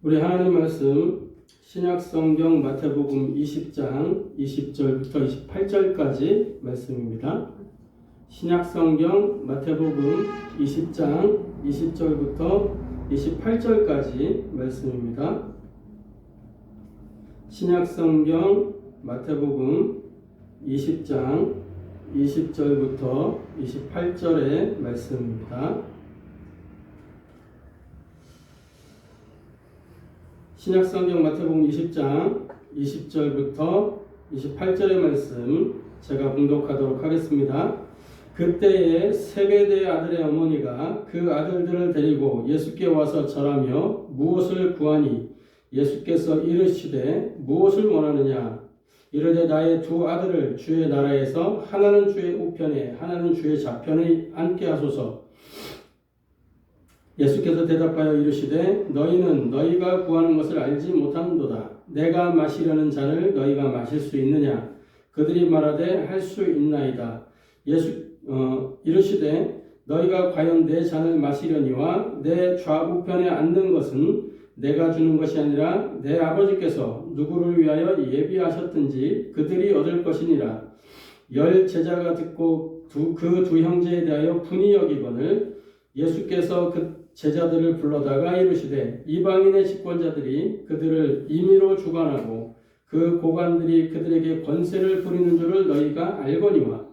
우리 하나님 말씀 신약성경 마태복음 20장 20절부터 28절까지 말씀입니다. 신약성경 마태복음 20장 20절부터 28절까지 말씀입니다. 신약성경 마태복음 20장 20절부터 28절의 말씀입니다. 신약성경 마태복음 20장 20절부터 28절의 말씀 제가 봉독하도록 하겠습니다. 그때에 세베대의 아들의 어머니가 그 아들들을 데리고 예수께 와서 절하며 무엇을 구하니 예수께서 이르시되 무엇을 원하느냐 이르되 나의 두 아들을 주의 나라에서 하나는 주의 우편에 하나는 주의 좌편에 앉게 하소서. 예수께서 대답하여 이르시되 너희는 너희가 구하는 것을 알지 못하는도다. 내가 마시려는 잔을 너희가 마실 수 있느냐? 그들이 말하되 할 수 있나이다. 이르시되 너희가 과연 내 잔을 마시려니와 내 좌우편에 앉는 것은 내가 주는 것이 아니라 내 아버지께서 누구를 위하여 예비하셨든지 그들이 얻을 것이니라. 10 제자가 듣고 그 두 형제에 대하여 분이 여기거늘 예수께서 그 제자들을 불러다가 이르시되 이방인의 집권자들이 그들을 임의로 주관하고 그 고관들이 그들에게 권세를 부리는 줄을 너희가 알거니와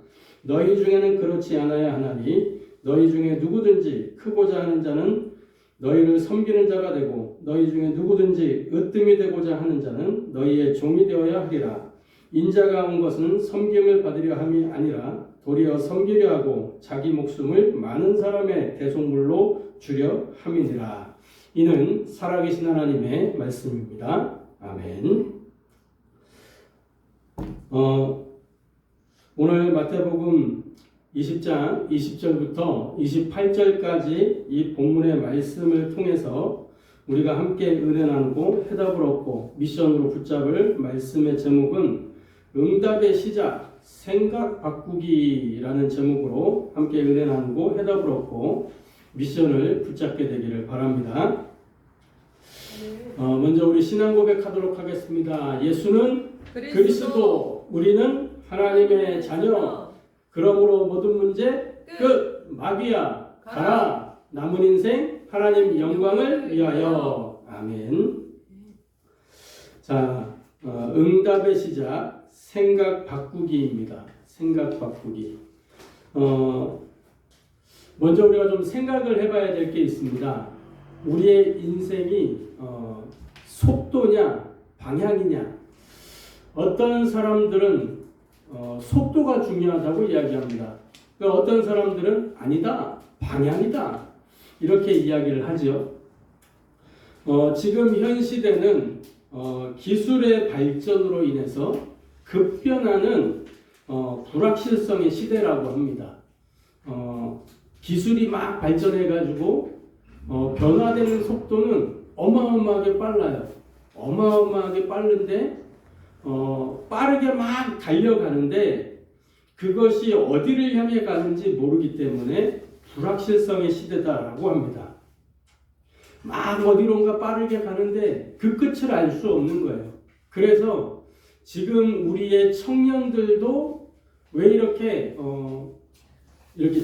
너희 중에는 그렇지 않아야 하나니 너희 중에 누구든지 크고자 하는 자는 너희를 섬기는 자가 되고 너희 중에 누구든지 으뜸이 되고자 하는 자는 너희의 종이 되어야 하리라. 인자가 온 것은 섬김을 받으려 함이 아니라 도리어 섬기려 하고 자기 목숨을 많은 사람의 대속물로 주려 함이니라. 이는 살아계신 하나님의 말씀입니다. 아멘. 오늘 마태복음 20장 20절부터 28절까지 이 본문의 말씀을 통해서 우리가 함께 은혜 나누고 해답을 얻고 미션으로 붙잡을 말씀의 제목은 응답의 시작, 생각 바꾸기라는 제목으로 함께 은혜 나누고 해답을 얻고 미션을 붙잡게 되기를 바랍니다. 먼저 우리 신앙 고백하도록 하겠습니다. 예수는 그리스도, 우리는 하나님의 자녀. 그러므로 모든 문제 끝. 마귀야 가라. 남은 인생 하나님 영광을 위하여. 아멘. 자, 응답의 시작, 생각 바꾸기입니다. 생각 바꾸기. 먼저 우리가 좀 생각을 해봐야 될 게 있습니다. 우리의 인생이 속도냐 방향이냐. 어떤 사람들은 속도가 중요하다고 이야기합니다. 그러니까 어떤 사람들은 아니다, 방향이다 이렇게 이야기를 하죠. 지금 현 시대는 기술의 발전으로 인해서 급변하는 불확실성의 시대라고 합니다. 기술이 막 발전해가지고 변화되는 속도는 어마어마하게 빨라요. 어마어마하게 빠른데 빠르게 막 달려가는데 그것이 어디를 향해 가는지 모르기 때문에 불확실성의 시대다라고 합니다. 막 어디론가 빠르게 가는데 그 끝을 알 수 없는 거예요. 그래서 지금 우리의 청년들도 왜 이렇게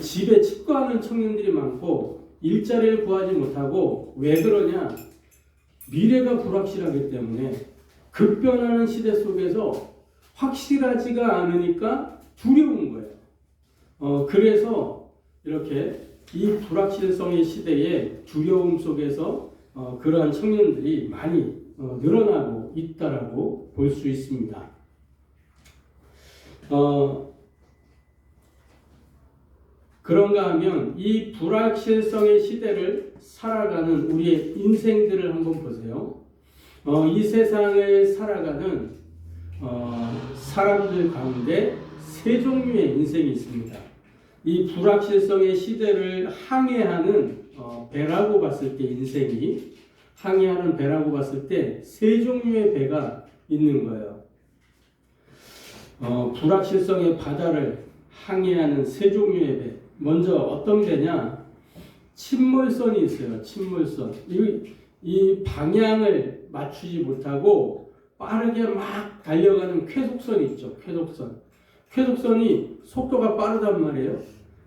집에 집거하는 청년들이 많고 일자리를 구하지 못하고 왜 그러냐? 미래가 불확실하기 때문에 급변하는 시대 속에서 확실하지가 않으니까 두려운 거예요. 그래서 이렇게 이 불확실성의 시대에 두려움 속에서 그러한 청년들이 많이 늘어나고 있다라고 볼 수 있습니다. 그런가 하면 이 불확실성의 시대를 살아가는 우리의 인생들을 한번 보세요. 이 세상을 살아가는 사람들 가운데 세 종류의 인생이 있습니다. 이 불확실성의 시대를 항해하는 배라고 봤을 때 인생이 항해하는 배라고 봤을 때 세 종류의 배가 있는 거예요. 불확실성의 바다를 항해하는 세 종류의 배. 먼저 어떤 배냐? 침몰선이 있어요. 침몰선. 이 방향을 맞추지 못하고 빠르게 막 달려가는 쾌속선이 있죠. 쾌속선. 쾌속선이 속도가 빠르단 말이에요.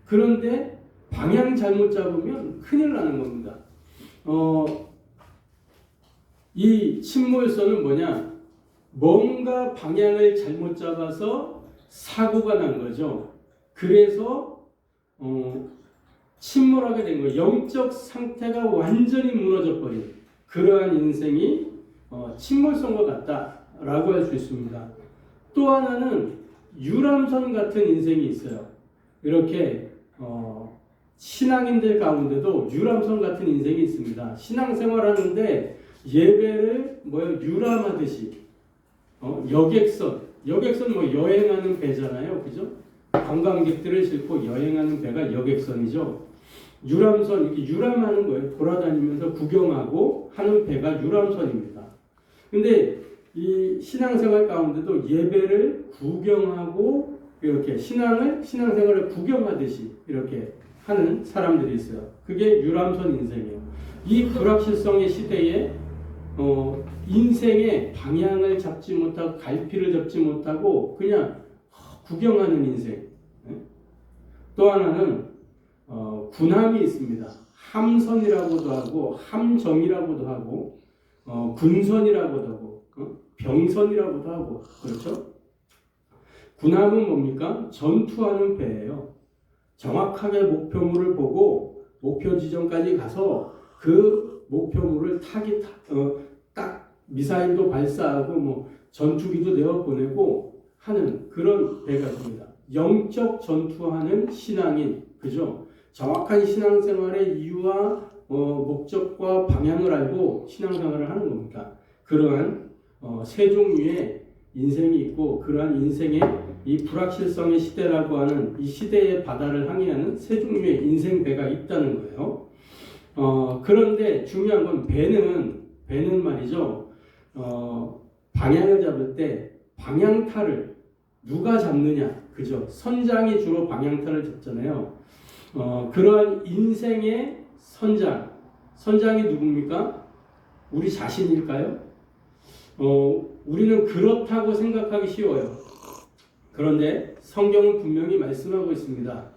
그런데 방향 잘못 잡으면 큰일 나는 겁니다. 이 침몰선은 뭐냐? 뭔가 방향을 잘못 잡아서 사고가 난 거죠. 그래서 침몰하게 된 거예요. 영적 상태가 완전히 무너져 버린 그러한 인생이 침몰선과 같다라고 할 수 있습니다. 또 하나는 유람선 같은 인생이 있어요. 이렇게 신앙인들 가운데도 유람선 같은 인생이 있습니다. 신앙생활하는데 예배를 유람하듯이 여객선 여행하는 배잖아요, 그죠? 관광객들을 싣고 여행하는 배가 여객선이죠. 유람선 이렇게 유람하는 거예요. 돌아다니면서 구경하고 하는 배가 유람선입니다. 근데 이 신앙생활 가운데도 예배를 구경하고 이렇게 신앙생활을 구경하듯이 이렇게 하는 사람들이 있어요. 그게 유람선 인생이에요. 이 불확실성의 시대에 인생의 방향을 잡지 못하고 갈피를 잡지 못하고 그냥 구경하는 인생. 또 하나는 군함이 있습니다. 함선이라고도 하고 함정이라고도 하고 군선이라고도 하고 병선이라고도 하고 그렇죠? 군함은 뭡니까? 전투하는 배예요. 정확하게 목표물을 보고 목표 지점까지 가서 그 목표물을 딱 미사일도 발사하고 전투기도 내어 보내고 하는 그런 배가 있습니다. 영적 전투하는 신앙인, 그죠? 정확한 신앙생활의 이유와 목적과 방향을 알고 신앙생활을 하는 겁니다. 그러한 세 종류의 인생이 있고 그러한 인생의 이 불확실성의 시대라고 하는 이 시대의 바다를 항해하는 세 종류의 인생 배가 있다는 거예요. 그런데 중요한 건 배는 말이죠. 방향을 잡을 때 방향타를 누가 잡느냐, 그죠? 선장이 주로 방향타를 잡잖아요. 그러한 인생의 선장이 누굽니까? 우리 자신일까요? 우리는 그렇다고 생각하기 쉬워요. 그런데 성경은 분명히 말씀하고 있습니다.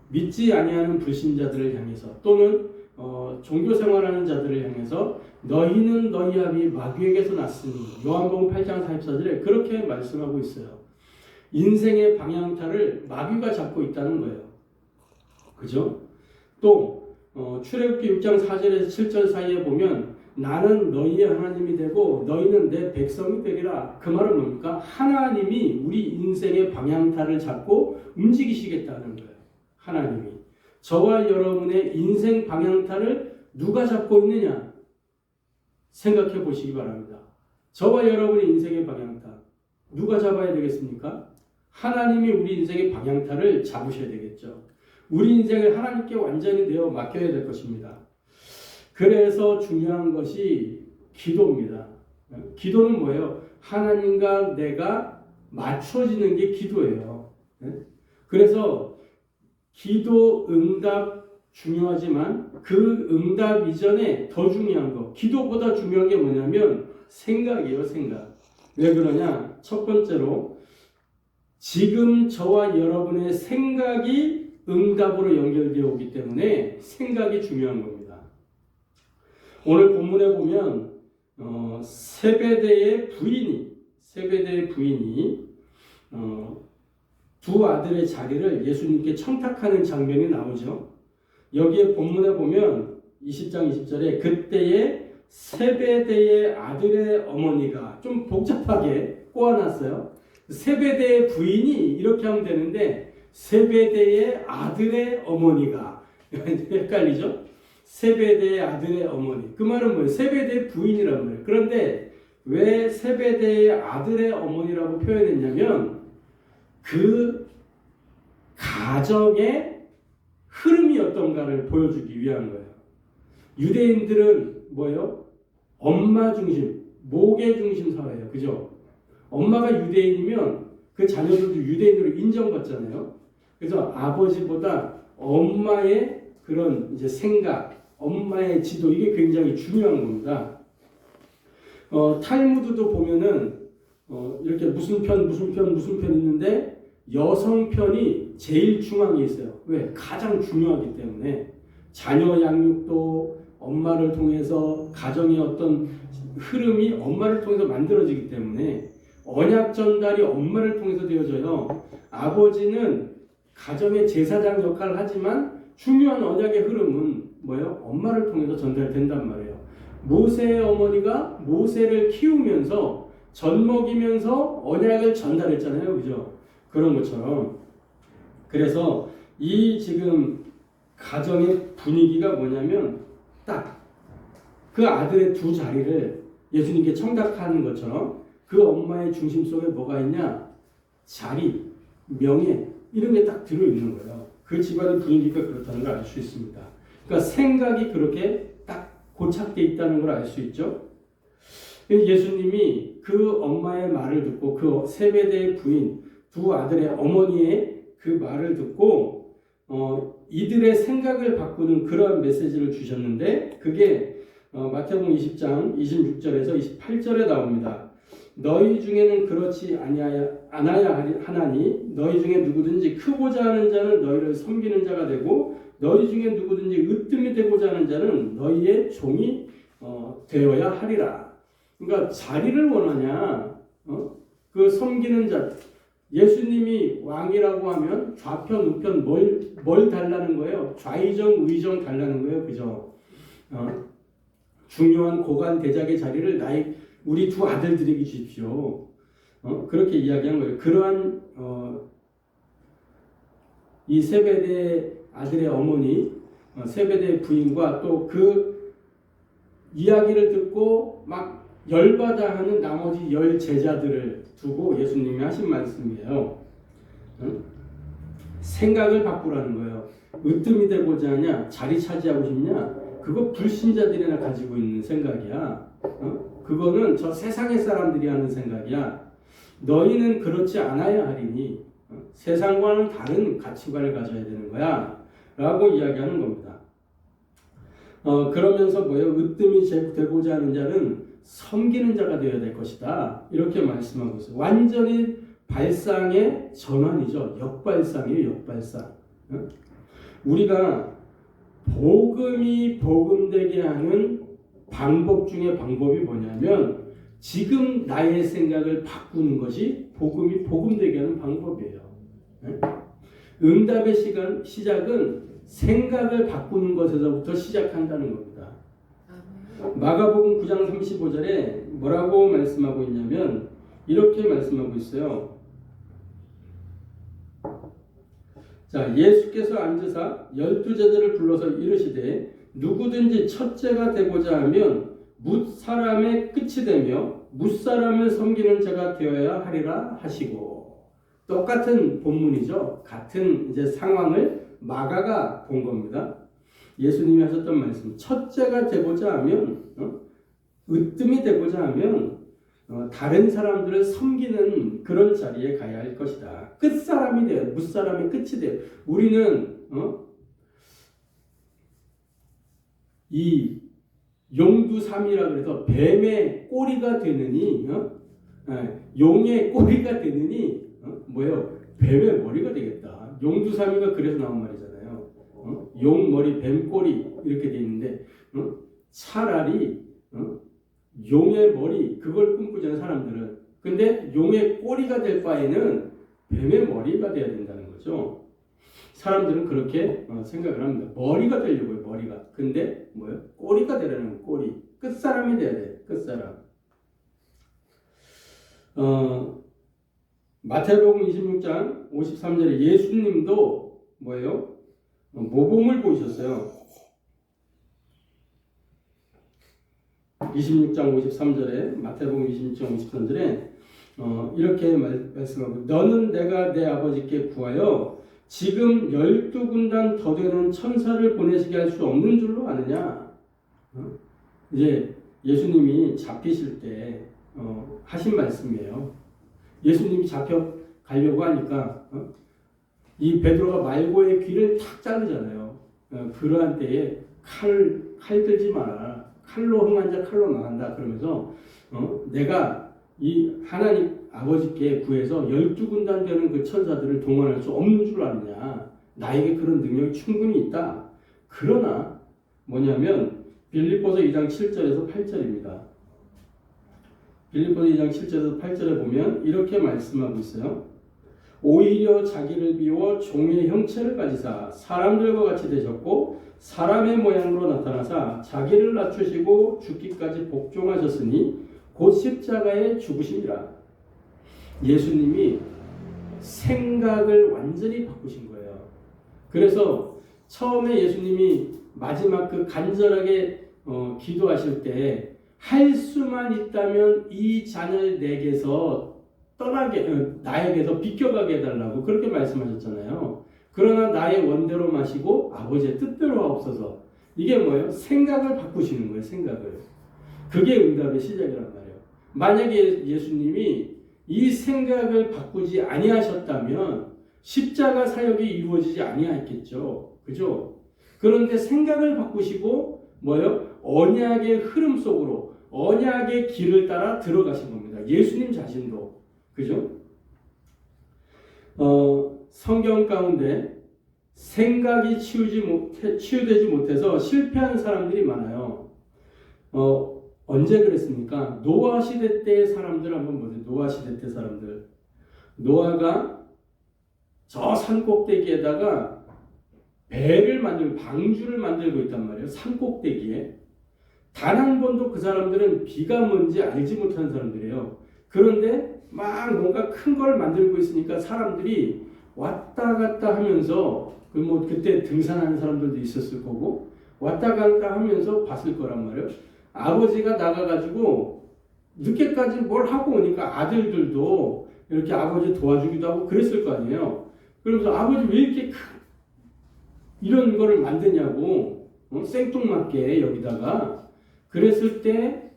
믿지 아니하는 불신자들을 향해서 또는 종교생활하는 자들을 향해서 너희는 너희 아비 마귀에게서 났으니 요한복음 8장 44절에 그렇게 말씀하고 있어요. 인생의 방향타를 마귀가 잡고 있다는 거예요. 그죠? 또 출애굽기 6장 4절에서 7절 사이에 보면 나는 너희의 하나님이 되고 너희는 내 백성이 되리라. 그 말은 뭡니까? 하나님이 우리 인생의 방향타를 잡고 움직이시겠다는 거예요. 하나님이. 저와 여러분의 인생 방향타를 누가 잡고 있느냐? 생각해 보시기 바랍니다. 저와 여러분의 인생의 방향타 누가 잡아야 되겠습니까? 하나님이 우리 인생의 방향타를 잡으셔야 되겠죠. 우리 인생을 하나님께 완전히 내어 맡겨야 될 것입니다. 그래서 중요한 것이 기도입니다. 기도는 뭐예요? 하나님과 내가 맞춰지는 게 기도예요. 그래서 기도 응답 중요하지만 그 응답 이전에 더 중요한 거, 기도보다 중요한 게 뭐냐면 생각이에요, 생각. 왜 그러냐? 첫 번째로 지금 저와 여러분의 생각이 응답으로 연결되어 오기 때문에 생각이 중요한 겁니다. 오늘 본문에 보면 세베대의 부인이 두 아들의 자리를 예수님께 청탁하는 장면이 나오죠. 여기에 본문에 보면 20장 20절에 그때에 세베대의 아들의 어머니가 좀 복잡하게 꼬아놨어요. 세베대의 부인이 이렇게 하면 되는데 세베대의 아들의 어머니가 헷갈리죠? 세베대의 아들의 어머니. 그 말은 뭐예요? 세베대의 부인이라는 거예요. 그런데 왜 세베대의 아들의 어머니라고 표현했냐면 그 가정의 흐름이 어떤가를 보여주기 위한 거예요. 유대인들은 뭐예요? 엄마 중심, 모계 중심 사회예요. 그죠? 엄마가 유대인이면 그 자녀들도 유대인으로 인정받잖아요. 그래서 아버지보다 엄마의 그런 이제 생각, 엄마의 지도, 이게 굉장히 중요한 겁니다. 탈무드도 보면은 이렇게 무슨 편 있는데 여성 편이 제일 중앙에 있어요. 왜? 가장 중요하기 때문에. 자녀 양육도 엄마를 통해서, 가정의 어떤 흐름이 엄마를 통해서 만들어지기 때문에 언약 전달이 엄마를 통해서 되어져요. 아버지는 가정의 제사장 역할을 하지만 중요한 언약의 흐름은 뭐예요? 엄마를 통해서 전달된단 말이에요. 모세의 어머니가 모세를 키우면서 젖 먹이면서 언약을 전달했잖아요. 그죠? 그런 것처럼. 그래서 이 지금 가정의 분위기가 뭐냐면 딱 그 아들의 두 자리를 예수님께 청탁하는 것처럼 그 엄마의 중심 속에 뭐가 있냐? 자리, 명예, 이런 게 딱 들어있는 거예요. 그 집안의 분위기가 그렇다는 걸 알 수 있습니다. 그러니까 생각이 그렇게 딱 고착되어 있다는 걸 알 수 있죠. 예수님이 그 엄마의 말을 듣고 그 세베대의 부인, 두 아들의 어머니의 그 말을 듣고 이들의 생각을 바꾸는 그러한 메시지를 주셨는데 그게 마태복음 20장 26절에서 28절에 나옵니다. 너희 중에는 그렇지 않아야 하나니 너희 중에 누구든지 크고자 하는 자는 너희를 섬기는 자가 되고 너희 중에 누구든지 으뜸이 되고자 하는 자는 너희의 종이 되어야 하리라. 그러니까 자리를 원하냐? 그 섬기는 자. 예수님이 왕이라고 하면 좌편 우편 뭘 달라는 거예요? 좌의정 의정 달라는 거예요. 그죠? 중요한 고관 대작의 자리를 우리 두 아들들에게 주십시오. 그렇게 이야기한 거예요. 그러한 이 세베대 아들의 어머니, 세베대 부인과 또 그 이야기를 듣고 막 열받아 하는 나머지 10 제자들을 두고 예수님이 하신 말씀이에요. 생각을 바꾸라는 거예요. 으뜸이 되고자 하냐? 자리 차지하고 싶냐? 그거 불신자들이나 가지고 있는 생각이야. 그거는 저 세상의 사람들이 하는 생각이야. 너희는 그렇지 않아야 하리니 세상과는 다른 가치관을 가져야 되는 거야 라고 이야기하는 겁니다. 그러면서 뭐예요? 으뜸이 되고자 하는 자는 섬기는 자가 되어야 될 것이다. 이렇게 말씀하고 있어요. 완전히 발상의 전환이죠. 역발상이에요. 역발상. 우리가 복음이 복음되게 하는 방법 중에 방법이 뭐냐면 지금 나의 생각을 바꾸는 것이 복음이 복음되게 하는 방법이에요. 응답의 시작은 생각을 바꾸는 것에서부터 시작한다는 겁니다. 마가복음 9장 35절에 뭐라고 말씀하고 있냐면 이렇게 말씀하고 있어요. 자, 예수께서 앉으사 12제자를 불러서 이르시되 누구든지 첫째가 되고자 하면 뭇사람의 끝이 되며 뭇사람을 섬기는 자가 되어야 하리라 하시고, 똑같은 본문이죠. 같은 이제 상황을 마가가 본 겁니다. 예수님이 하셨던 말씀, 첫째가 되고자 하면, 으뜸이 되고자 하면 다른 사람들을 섬기는 그런 자리에 가야 할 것이다. 끝사람이 돼요. 뭇사람의 끝이 돼요. 우리는 이 용두삼이라 그래서 뱀의 꼬리가 되느니 용의 꼬리가 되느니 뭐예요? 뱀의 머리가 되겠다. 용두삼이가 그래서 나온 말이잖아요. 용 머리, 뱀 꼬리 이렇게 돼 있는데 차라리 용의 머리 그걸 꿈꾸잖아요, 사람들은. 근데 용의 꼬리가 될 바에는 뱀의 머리가 돼야 된다는 거죠. 사람들은 그렇게 생각을 합니다. 머리가 되려고요, 머리가. 근데 뭐예요? 꼬리가 되라는 거, 꼬리. 끝사람이 돼야 돼, 끝사람. 마태복음 26장 53절에 예수님도 뭐예요? 모범을 보이셨어요. 26장 53절에 마태복음 26장 53절에 이렇게 말씀하고, 너는 내가 내 아버지께 구하여 지금 12군단 더 되는 천사를 보내시게 할 수 없는 줄로 아느냐. 이제 예수님이 잡히실 때 하신 말씀이에요. 예수님이 잡혀가려고 하니까 이 베드로가 말고의 귀를 탁 자르잖아요. 그러한 때에 칼 들지 마라. 칼로 흥한 자 칼로 망한다. 그러면서 내가 이 하나님 아버지께 구해서 12군단 되는 그 천사들을 동원할 수 없는 줄 아느냐. 나에게 그런 능력이 충분히 있다. 그러나 뭐냐면 빌립보서 2장 7절에서 8절입니다. 빌립보서 2장 7절에서 8절에 보면 이렇게 말씀하고 있어요. 오히려 자기를 비워 종의 형체를 가지사 사람들과 같이 되셨고 사람의 모양으로 나타나사 자기를 낮추시고 죽기까지 복종하셨으니 곧 십자가에 죽으심이라. 예수님이 생각을 완전히 바꾸신 거예요. 그래서 처음에 예수님이 마지막 그 간절하게 기도하실 때 할 수만 있다면 이 잔을 내게서 떠나게 나에게서 비껴가게 해달라고 그렇게 말씀하셨잖아요. 그러나 나의 원대로 마시고 아버지의 뜻대로 하옵소서. 이게 뭐예요? 생각을 바꾸시는 거예요. 생각을. 그게 응답의 시작이란 말이에요. 만약에 예수님이 이 생각을 바꾸지 아니하셨다면 십자가 사역이 이루어지지 아니했겠죠. 그죠? 그런데 생각을 바꾸시고 뭐예요? 언약의 흐름 속으로 언약의 길을 따라 들어가신 겁니다. 예수님 자신도. 그죠? 성경 가운데 생각이 치유되지 못해서 실패한 사람들이 많아요. 언제 그랬습니까? 노아 시대 때의 사람들 한번 보세요. 노아 시대 때 사람들. 노아가 저 산 꼭대기에다가 배를 만들고 방주를 만들고 있단 말이에요. 산 꼭대기에. 단 한 번도 그 사람들은 비가 뭔지 알지 못하는 사람들이에요. 그런데 막 뭔가 큰 걸 만들고 있으니까 사람들이 왔다 갔다 하면서 그때 등산하는 사람들도 있었을 거고 왔다 갔다 하면서 봤을 거란 말이에요. 아버지가 나가가지고 늦게까지 뭘 하고 오니까 아들들도 이렇게 아버지 도와주기도 하고 그랬을 거 아니에요. 그러면서 아버지 왜 이렇게 이런 거를 만드냐고 생뚱맞게 여기다가 그랬을 때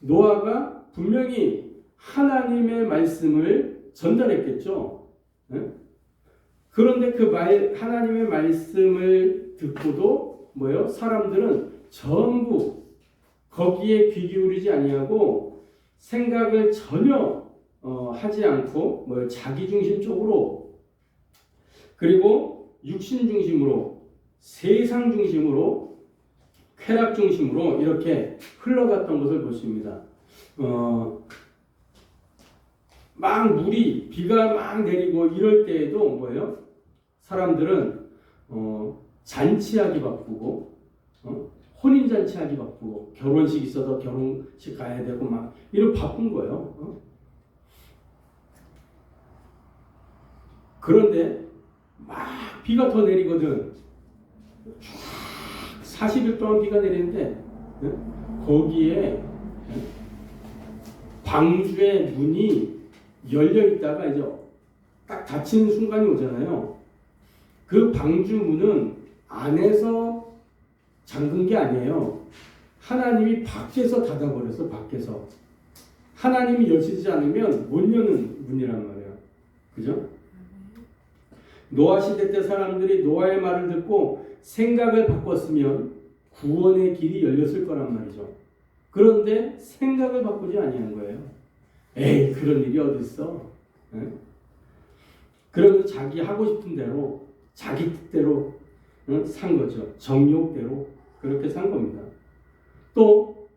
노아가 분명히 하나님의 말씀을 전달했겠죠. 그런데 하나님의 말씀을 듣고도 뭐요? 사람들은 전부 거기에 귀 기울이지 아니하고 생각을 전혀 하지 않고 자기 중심적으로 그리고 육신 중심으로 세상 중심으로 쾌락 중심으로 이렇게 흘러갔던 것을 볼 수 있습니다. 막 비가 막 내리고 이럴 때에도 뭐예요? 사람들은 잔치하기 바쁘고 혼인잔치하기 바쁘고 결혼식 있어도 결혼식 가야 되고 막 이런 바쁜 거예요. 그런데 막 비가 더 내리거든. 40일 동안 비가 내리는데 거기에 방주의 문이 열려 있다가 이제 딱 닫히는 순간이 오잖아요. 그 방주 문은 안에서 잠근 게 아니에요. 하나님이 밖에서 닫아버렸어. 밖에서. 하나님이 여시지 않으면 못 여는 문이란 말이에요. 그죠? 노아 시대 때 사람들이 노아의 말을 듣고 생각을 바꿨으면 구원의 길이 열렸을 거란 말이죠. 그런데 생각을 바꾸지 아니한 거예요. 에이, 그런 일이 어딨어. 그러면 자기 하고 싶은 대로 자기 뜻대로 산 거죠. 정욕대로 그렇게 산 겁니다. 또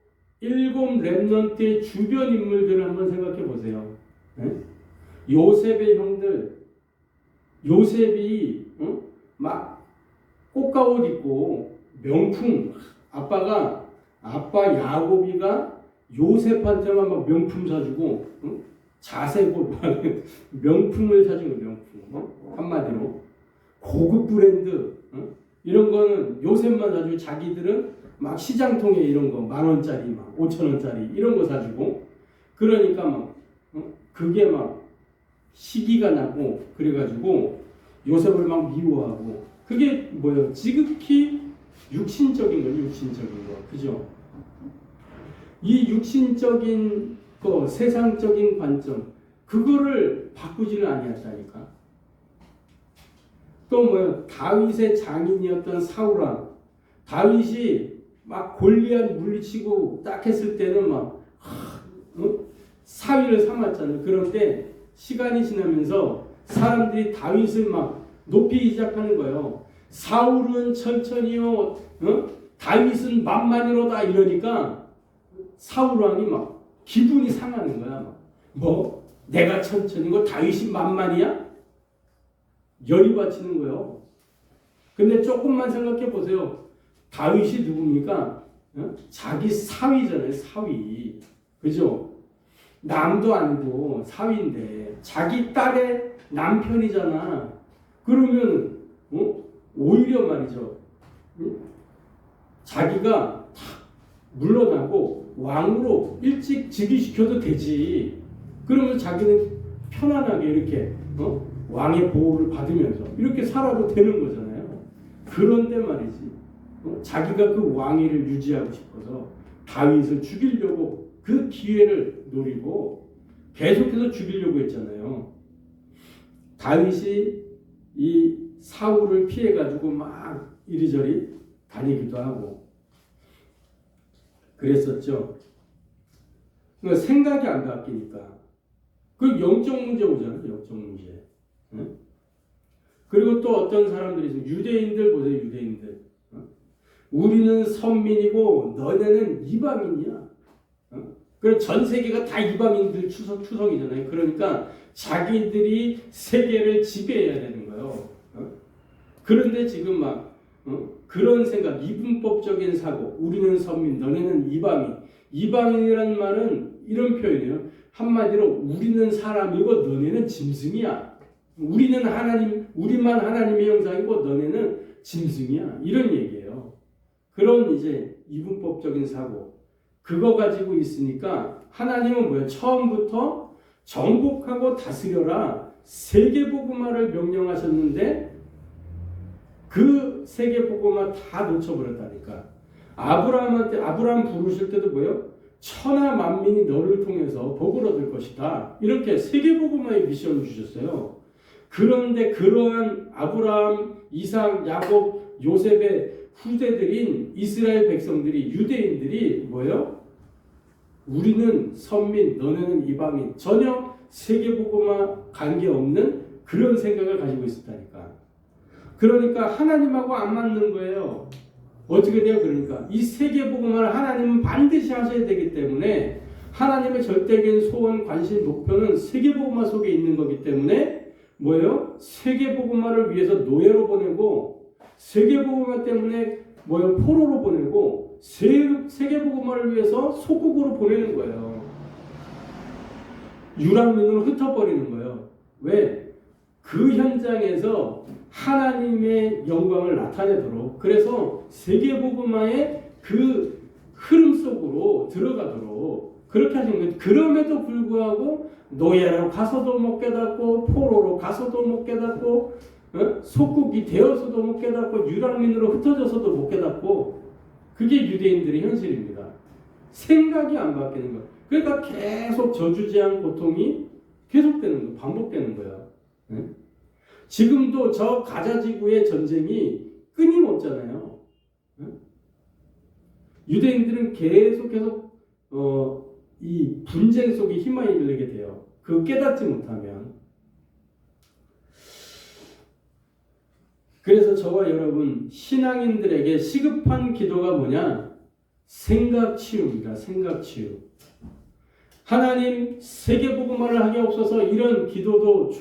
7 렘넌트의 주변 인물들을 한번 생각해 보세요. 요셉의 형들, 요셉이 막 꽃가옷 입고 명품, 아빠 야곱이가 요셉한테만 막 명품 사주고 자세고 명품을 사준 거 명품. 한마디로 고급 브랜드 이런 거는 요셉만 사주고 자기들은 막 시장통에 이런 거 10,000원짜리 막 5,000원짜리 이런 거 사주고 그러니까 막 그게 막 시기가 나고 그래가지고 요셉을 막 미워하고 그게 뭐예요? 지극히 육신적인 거죠. 육신적인 거. 그죠? 이 육신적인 거, 세상적인 관점 그거를 바꾸지는 아니었다니까. 또 뭐예요? 다윗의 장인이었던 사울왕. 다윗이 막 골리앗 물리치고 딱 했을 때는 막 사위를 삼았잖아요. 그런데 시간이 지나면서 사람들이 다윗을 막 높이기 시작하는 거예요. 사울은 천천히요, 다윗은 만만이로다 이러니까 사울 왕이 막 기분이 상하는 거야. 뭐 내가 천천히고 다윗이 만만이야? 열이 받치는 거예요. 근데 조금만 생각해 보세요. 다윗이 누굽니까? 자기 사위잖아요. 사위. 그죠? 남도 아니고 사위인데 자기 딸의 남편이잖아. 그러면 오히려 말이죠. 자기가 물러나고 왕으로 일찍 즉위시켜도 되지. 그러면 자기는 편안하게 이렇게 왕의 보호를 받으면서 이렇게 살아도 되는 거잖아요. 그런데 말이지. 자기가 그 왕위를 유지하고 싶어서 다윗을 죽이려고 그 기회를 노리고 계속해서 죽이려고 했잖아요. 다윗이 이 사울을 피해가지고 막 이리저리 다니기도 하고 그랬었죠. 그러니까 생각이 안 바뀌니까 그 영적 문제 오잖아요. 영적 문제. 그리고 또 어떤 사람들이 있어요. 유대인들 보세요. 유대인들. 우리는 선민이고 너네는 이방인이야. 그럼 전 세계가 다 이방인들 추성이잖아요. 그러니까 자기들이 세계를 지배해야 되는 거예요. 그런데 지금 막 그런 생각, 이분법적인 사고, 우리는 선민, 너네는 이방인. 이방인이라는 말은 이런 표현이에요. 한마디로 우리는 사람이고 너네는 짐승이야. 우리는 하나님, 우리만 하나님의 형상이고 너네는 짐승이야. 이런 얘기예요. 그런 이제 이분법적인 사고. 그거 가지고 있으니까 하나님은 뭐예요? 처음부터 정복하고 다스려라. 세계복음화를 명령하셨는데 그 세계복음화 다 놓쳐버렸다니까. 아브라함 부르실 때도 뭐예요? 천하 만민이 너를 통해서 복을 얻을 것이다. 이렇게 세계복음화의 미션을 주셨어요. 그런데 그러한 아브라함, 이삭, 야곱, 요셉의 후대들인 이스라엘 백성들이, 유대인들이 뭐예요? 우리는 선민, 너네는 이방인. 전혀 세계복음화 관계없는 그런 생각을 가지고 있었다니까. 그러니까 하나님하고 안 맞는 거예요. 어떻게 돼요? 그러니까 이 세계복음화를 하나님은 반드시 하셔야 되기 때문에 하나님의 절대적인 소원, 관심, 목표는 세계복음화 속에 있는 거기 때문에 뭐예요? 세계복음화를 위해서 노예로 보내고 세계복음화 때문에 뭐예요? 포로로 보내고 세계복음화를 위해서 소국으로 보내는 거예요. 유랑민으로 흩어버리는 거예요. 왜? 그 현장에서 하나님의 영광을 나타내도록, 그래서 세계복음화의 그 흐름 속으로 들어가도록 그렇게 하신 거예요. 그럼에도 불구하고 노예로 가서도 못 깨닫고 포로로 가서도 못 깨닫고 속국이 되어서도 못 깨닫고 유랑민으로 흩어져서도 못 깨닫고, 그게 유대인들의 현실입니다. 생각이 안 바뀌는 거예요. 그러니까 계속 저주제한 고통이 계속되는 거예요. 반복되는 거예요. 지금도 저 가자지구의 전쟁이 끊임없잖아요. 유대인들은 계속해서 이 분쟁 속에 휘말리게 돼요. 그거 깨닫지 못하면. 그래서 저와 여러분 신앙인들에게 시급한 기도가 뭐냐? 생각 치유입니다. 생각 치유. 하나님 세계복음화를 하게 없어서 이런 기도도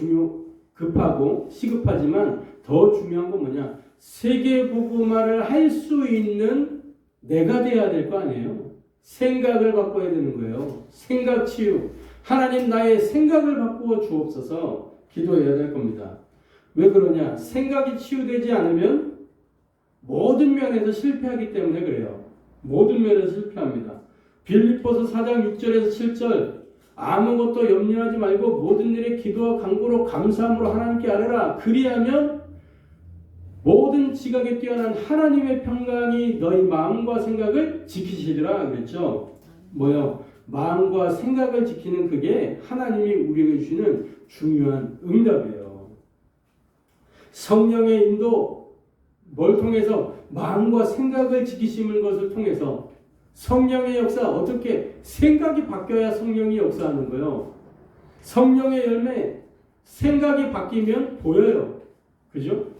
급하고 시급하지만 더 중요한 건 뭐냐? 세계복음화를 할 수 있는 내가 돼야 될 거 아니에요? 생각을 바꿔야 되는 거예요. 생각 치유. 하나님 나의 생각을 바꾸어 주옵소서 기도해야 될 겁니다. 왜 그러냐? 생각이 치유되지 않으면 모든 면에서 실패하기 때문에 그래요. 모든 면에서 실패합니다. 빌립보서 4장 6절에서 7절 아무것도 염려하지 말고 모든 일에 기도와 간구로 감사함으로 하나님께 아뢰라. 그리하면 모든 지각에 뛰어난 하나님의 평강이 너희 마음과 생각을 지키시리라 그랬죠. 뭐요? 마음과 생각을 지키는 그게 하나님이 우리에게 주시는 중요한 응답이에요. 성령의 인도, 뭘 통해서? 마음과 생각을 지키시는 것을 통해서 성령의 역사, 어떻게 생각이 바뀌어야 성령이 역사하는 거예요. 성령의 열매, 생각이 바뀌면 보여요. 그죠?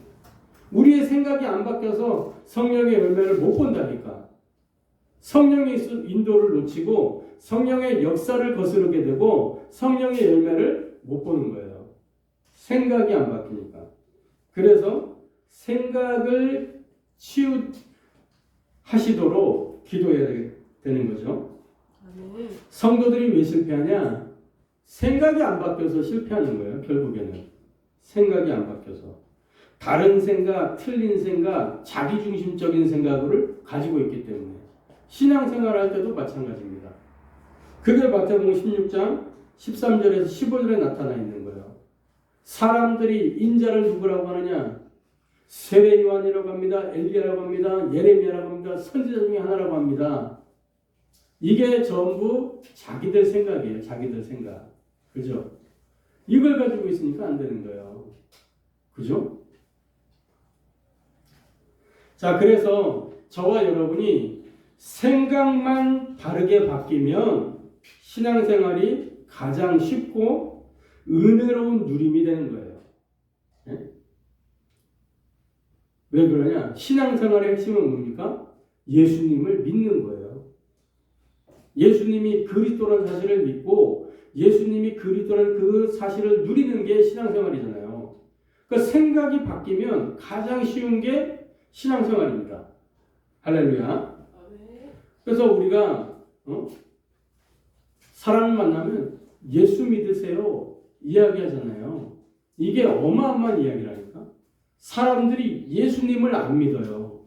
우리의 생각이 안 바뀌어서 성령의 열매를 못 본다니까. 성령의 인도를 놓치고 성령의 역사를 거스르게 되고 성령의 열매를 못 보는 거예요. 생각이 안 바뀌니까. 그래서 생각을 치유하시도록 기도해야 되는 거죠. 성도들이 왜 실패하냐? 생각이 안 바뀌어서 실패하는 거예요. 결국에는 생각이 안 바뀌어서 다른 생각, 틀린 생각, 자기중심적인 생각을 가지고 있기 때문에 신앙생활할 때도 마찬가지입니다. 그게 마태복음 16장 13절에서 15절에 나타나 있는 거예요. 사람들이 인자를 누구라고 하느냐? 세례 요한이라고 합니다. 엘리야라고 합니다. 예레미야라고 합니다. 선지자 중에 하나라고 합니다. 이게 전부 자기들 생각이에요. 자기들 생각. 그죠? 이걸 가지고 있으니까 안 되는 거예요. 그죠? 자, 그래서 저와 여러분이 생각만 바르게 바뀌면 신앙생활이 가장 쉽고 은혜로운 누림이 되는 거예요. 네? 왜 그러냐? 신앙생활의 핵심은 뭡니까? 예수님을 믿는 거예요. 예수님이 그리스도라는 사실을 믿고 예수님이 그리스도라는 그 사실을 누리는 게 신앙생활이잖아요. 그러니까 생각이 바뀌면 가장 쉬운 게 신앙생활입니다. 할렐루야. 그래서 우리가 사람을 만나면 예수 믿으세요 이야기하잖아요. 이게 어마어마한 이야기라니까. 사람들이 예수님을 안 믿어요.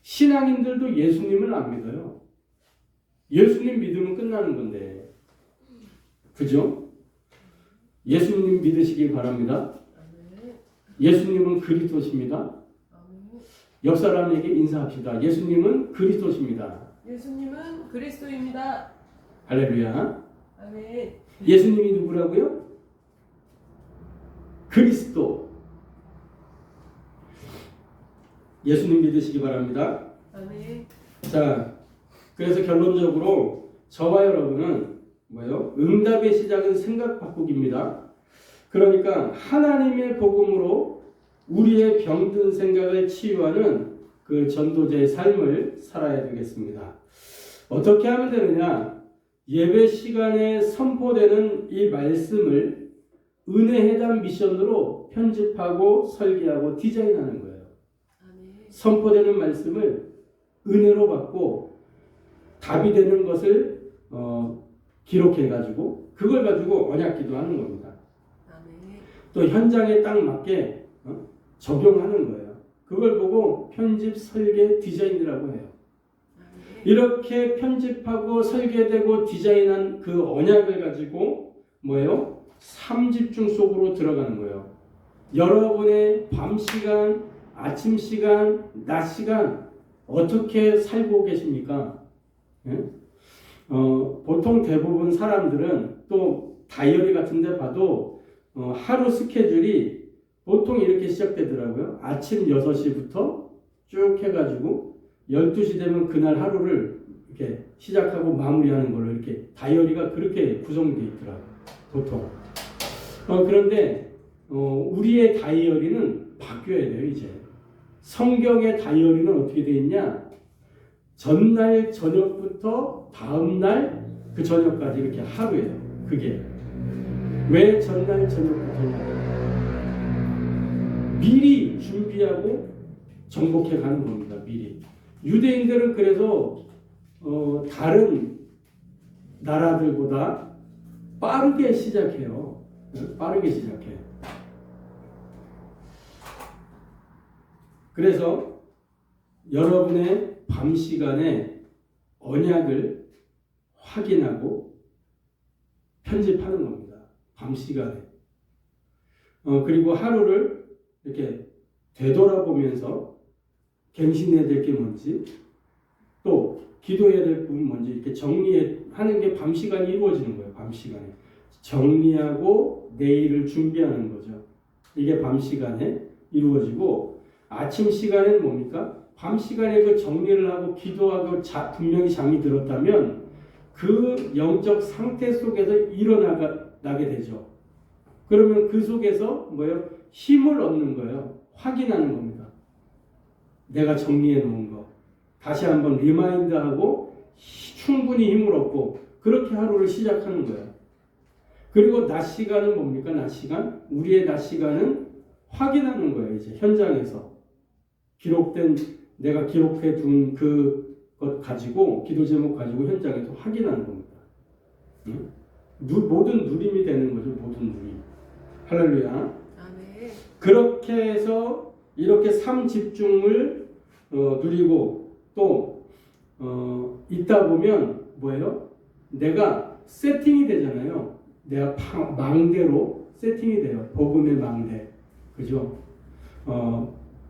신앙인들도 예수님을 안 믿어요. 예수님 믿으면 끝나는 건데. 그죠? 예수님 믿으시길 바랍니다. 예수님은 그리스도십니다. 옆 사람에게 인사합시다. 예수님은 그리스도십니다. 예수님은 그리스도입니다. 할렐루야. 아멘. 예수님이 누구라고요? 그리스도. 예수님 믿으시기 바랍니다. 아멘. 자, 그래서 결론적으로 저와 여러분은 뭐예요? 응답의 시작은 생각 바꾸기입니다. 그러니까 하나님의 복음으로 우리의 병든 생각을 치유하는 그 전도자의 삶을 살아야 되겠습니다. 어떻게 하면 되느냐? 예배 시간에 선포되는 이 말씀을 은혜회담 미션으로 편집하고 설계하고 디자인하는 거예요. 선포되는 말씀을 은혜로 받고 답이 되는 것을 기록해가지고 그걸 가지고 언약기도 하는 겁니다. 또 현장에 딱 맞게 적용하는 거예요. 그걸 보고 편집, 설계, 디자인이라고 해요. 이렇게 편집하고 설계되고 디자인한 그 언약을 가지고 뭐예요? 삼집중 속으로 들어가는 거예요. 여러분의 밤 시간, 아침 시간, 낮 시간 어떻게 살고 계십니까? 예? 보통 대부분 사람들은 또 다이어리 같은 데 봐도 하루 스케줄이 보통 이렇게 시작되더라고요. 아침 6시부터 쭉 해가지고 12시 되면 그날 하루를 이렇게 시작하고 마무리하는 걸로 이렇게 다이어리가 그렇게 구성되어 있더라고요. 보통. 그런데 우리의 다이어리는 바뀌어야 돼요. 이제. 성경의 다이어리는 어떻게 되어 있냐? 전날 저녁부터 다음날 그 저녁까지 이렇게 하루예요. 그게. 왜 전날 저녁부터냐? 미리 준비하고 정복해 가는 겁니다. 미리. 유대인들은 그래서 다른 나라들보다 빠르게 시작해요. 빠르게 시작해요. 그래서 여러분의 밤 시간에 언약을 확인하고 편집하는 겁니다. 밤 시간에. 그리고 하루를 이렇게 되돌아보면서 갱신해야 될 게 뭔지 또 기도해야 될 부분 뭔지 이렇게 정리하는 게 밤 시간이 이루어지는 거예요. 밤 시간에. 정리하고 내일을 준비하는 거죠. 이게 밤 시간에 이루어지고 아침 시간에는 뭡니까? 밤 시간에 그 정리를 하고 기도하고 분명히 잠이 들었다면 그 영적 상태 속에서 일어나게 되죠. 그러면 그 속에서 뭐예요? 힘을 얻는 거예요. 확인하는 겁니다. 내가 정리해 놓은 거. 다시 한번 리마인드하고 충분히 힘을 얻고 그렇게 하루를 시작하는 거예요. 그리고 낮 시간은 뭡니까? 낮 시간? 우리의 낮 시간은 확인하는 거예요. 이제 현장에서. 내가 기록해 둔 그것 가지고, 기도 제목 가지고 현장에서 확인하는 겁니다. 응? 모든 누림이 되는 거죠. 모든 누림. 할렐루야. 아멘. 그렇게 해서 이렇게 삶 집중을 누리고 또 있다 보면 뭐예요? 내가 세팅이 되잖아요. 내가 망대로 세팅이 돼요. 복음의 망대. 그죠?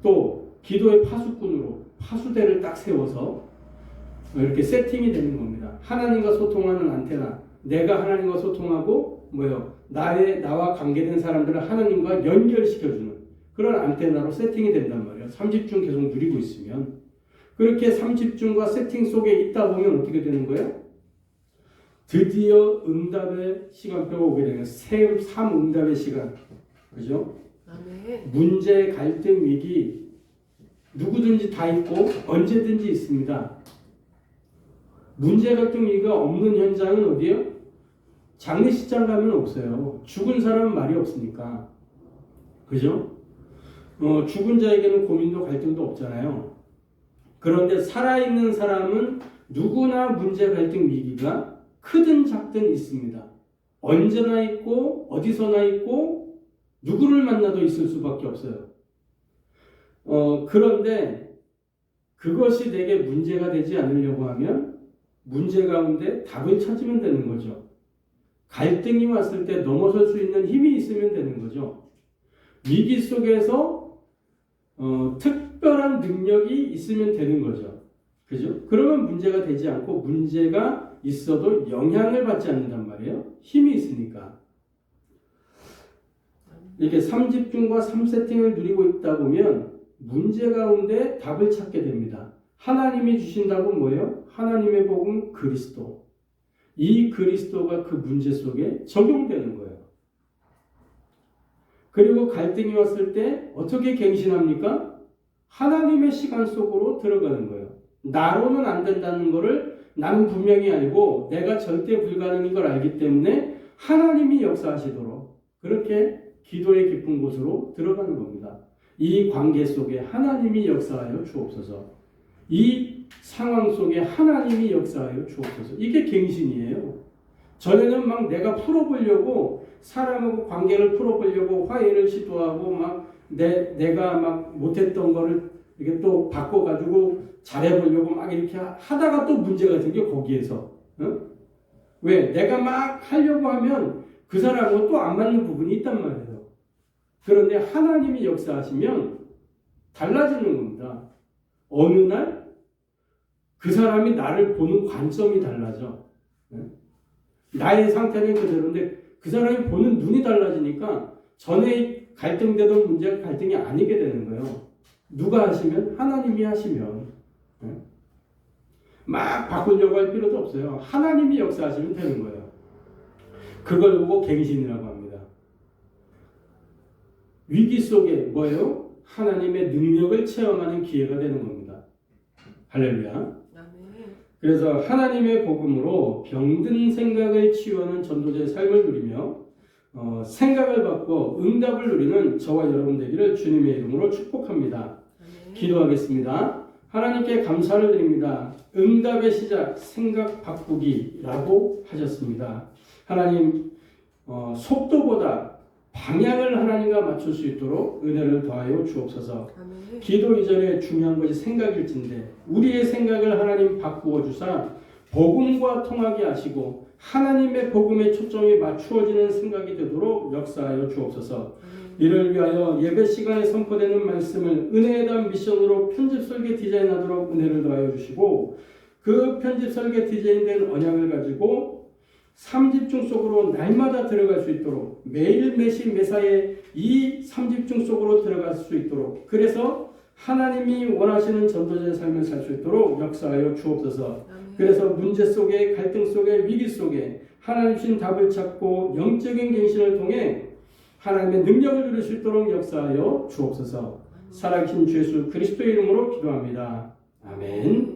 또 기도의 파수꾼으로 파수대를 딱 세워서 이렇게 세팅이 되는 겁니다. 하나님과 소통하는 안테나. 내가 하나님과 소통하고 뭐예요? 나와 관계된 사람들을 하나님과 연결시켜주는 그런 안테나로 세팅이 된단 말이에요. 삼집중 계속 누리고 있으면. 그렇게 삼집중과 세팅 속에 있다 보면 어떻게 되는 거예요? 드디어 응답의 시간표가 오게 되는 거예요. 삼응답의 시간. 그죠? 아멘. 문제, 갈등, 위기 누구든지 다 있고 언제든지 있습니다. 문제, 갈등, 위기가 없는 현장은 어디예요? 장례식장 가면 없어요. 죽은 사람은 말이 없으니까. 그죠? 죽은 자에게는 고민도 갈등도 없잖아요. 그런데 살아있는 사람은 누구나 문제, 갈등, 위기가 크든 작든 있습니다. 언제나 있고 어디서나 있고 누구를 만나도 있을 수밖에 없어요. 그런데 그것이 내게 문제가 되지 않으려고 하면 문제 가운데 답을 찾으면 되는 거죠. 갈등이 왔을 때 넘어설 수 있는 힘이 있으면 되는 거죠. 위기 속에서 특별한 능력이 있으면 되는 거죠. 그죠? 그러면 문제가 되지 않고 문제가 있어도 영향을 받지 않는단 말이에요. 힘이 있으니까. 이렇게 삼집중과 삼세팅을 누리고 있다 보면 문제 가운데 답을 찾게 됩니다. 하나님이 주신 답은 뭐예요? 하나님의 복음 그리스도. 이 그리스도가 그 문제 속에 적용되는 거예요. 그리고 갈등이 왔을 때 어떻게 갱신합니까? 하나님의 시간 속으로 들어가는 거예요. 나로는 안 된다는 것을 나는 분명히 알고 내가 절대 불가능인 걸 알기 때문에 하나님이 역사하시도록 그렇게 기도의 깊은 곳으로 들어가는 겁니다. 이 관계 속에 하나님이 역사하여 주옵소서. 이 상황 속에 하나님이 역사하여 주옵소서. 이게 갱신이에요. 전에는 막 내가 풀어보려고 사람하고 관계를 풀어보려고 화해를 시도하고 막 내가 막 못했던 거를 이렇게 또 바꿔가지고 잘해보려고 막 이렇게 하다가 또 문제가 생겨 거기에서. 왜? 내가 막 하려고 하면 그 사람하고 또 안 맞는 부분이 있단 말이에요. 그런데 하나님이 역사하시면 달라지는 겁니다. 어느 날 그 사람이 나를 보는 관점이 달라져. 나의 상태는 그대로인데 그 사람이 보는 눈이 달라지니까 전에 갈등되던 문제가 갈등이 아니게 되는 거예요. 누가 하시면? 하나님이 하시면. 막 바꾸려고 할 필요도 없어요. 하나님이 역사하시면 되는 거예요. 그걸 보고 갱신이라고 합니다. 위기 속에 뭐예요? 하나님의 능력을 체험하는 기회가 되는 겁니다. 할렐루야. 그래서 하나님의 복음으로 병든 생각을 치유하는 전도자의 삶을 누리며 생각을 바꿔 응답을 누리는 저와 여러분 되기를 주님의 이름으로 축복합니다. 기도하겠습니다. 하나님께 감사를 드립니다. 응답의 시작, 생각 바꾸기라고 하셨습니다. 하나님, 속도보다 방향을 하나님과 맞출 수 있도록 은혜를 더하여 주옵소서. 아멘. 기도 이전에 중요한 것이 생각일진데 우리의 생각을 하나님 바꾸어 주사 복음과 통하게 하시고 하나님의 복음에 초점이 맞추어지는 생각이 되도록 역사하여 주옵소서. 이를 위하여 예배 시간에 선포되는 말씀을 은혜에 대한 미션으로 편집 설계 디자인하도록 은혜를 더하여 주시고 그 편집 설계 디자인된 언약을 가지고 삼집중 속으로 날마다 들어갈 수 있도록 매일 매시 매사에 이 삼집중 속으로 들어갈 수 있도록 그래서 하나님이 원하시는 전도자의 삶을 살 수 있도록 역사하여 주옵소서. 아멘. 그래서 문제 속에, 갈등 속에, 위기 속에 하나님 주신 답을 찾고 영적인 갱신을 통해 하나님의 능력을 누릴 수 있도록 역사하여 주옵소서. 살아계신 주 예수 그리스도의 이름으로 기도합니다. 아멘.